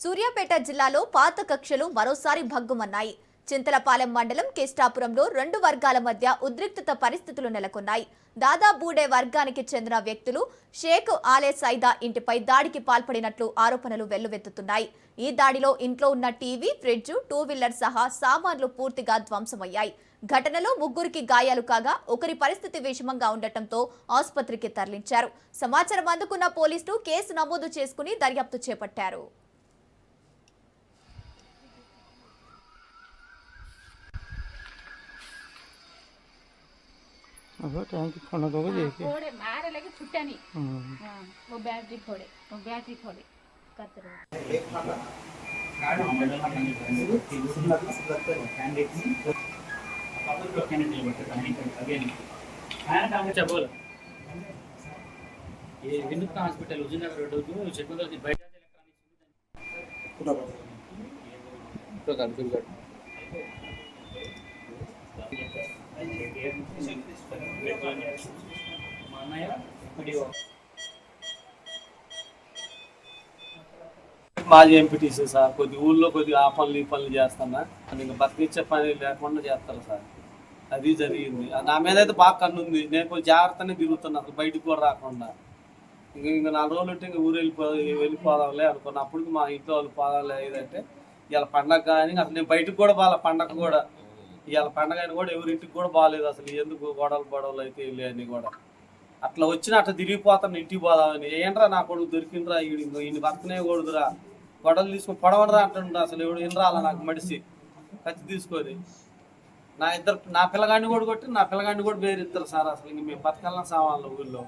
సూర్యాపేట జిల్లాలో పాత కక్షలు మరోసారి భగ్గుమన్నాయి. చింతలపాలెం మండలం కెస్టాపురంలో రెండు వర్గాల మధ్య ఉద్రిక్తత పరిస్థితులు నెలకొన్నాయి. దాదాబూడే వర్గానికి చెందిన వ్యక్తులు షేక్ ఆలే సైదా ఇంటిపై దాడికి పాల్పడినట్లు ఆరోపణలు వెల్లువెత్తుతున్నాయి. ఈ దాడిలో ఇంట్లో ఉన్న టీవీ, ఫ్రిడ్జ్, టూ వీలర్ సహా సామాన్లు పూర్తిగా ధ్వంసమయ్యాయి. ఘటనలో ముగ్గురికి గాయాలు కాగా ఒకరి పరిస్థితి విషమంగా ఉండటంతో ఆసుపత్రికి తరలించారు. సమాచారం అందుకున్న పోలీసులు కేసు నమోదు చేసుకుని దర్యాప్తు చేపట్టారు. टैंक फोन दोगे देखिए फोड़े मारे लगे छुट्टा नहीं वो बैटरी फोड़े करते रहो एक फाटा गाड़ी बोल ये विनुक्त हॉस्पिटल हुजूरनगर रोड शेखुंद्रा बयట एलेक्ट्रॉनिक्स మాజీ ఎంపీటీసీ సార్ కొద్ది ఊళ్ళో కొద్దిగా ఆ పనులు ఈ పనులు చేస్తున్నా ఇంకా బతికిచ్చే పని లేకుండా చేస్తారు సార్. అది జరిగింది. నా మీద అయితే బాగా కన్నుంది. నేను కొంచెం జాగ్రత్తనే తిరుగుతున్నా, అసలు బయటకు కూడా రాకుండా. ఇంకా 4 రోజులు ఉంటే ఇంకా ఊరు వెళ్ళిపోదాంలే అనుకున్నప్పటికి మా ఇంట్లో వాళ్ళు పోదాంలే ఏదంటే ఇవాళ పండగ కానీ అసలు నేను బయటకు కూడా బాగా పండగ కూడా ఇవాళ పండగ అయినా కూడా ఎవరింటికి కూడా బాగాలేదు. అసలు ఎందుకు గొడవలు అయితే వెళ్ళి అని కూడా అట్లా వచ్చిన అట్లా తిరిగిపోతాను ఇంటికి పోదామని. ఏంట్రా నా కొడుకు దొరికిండ్రా ఈయన బతకనే కూడదురా, గొడవలు తీసుకొని పొడవనరా అంటుండ్రా. అసలు ఎవడు వినరాలా నాకు మడిసి కత్తి తీసుకొని నా పిల్లగాడిని కూడా కొట్టి నా పిల్లగాడిని కూడా బేరిస్తారు సార్. అసలు ఇంక మేము బతకాలన్నా సామాన్లు ఊళ్ళో.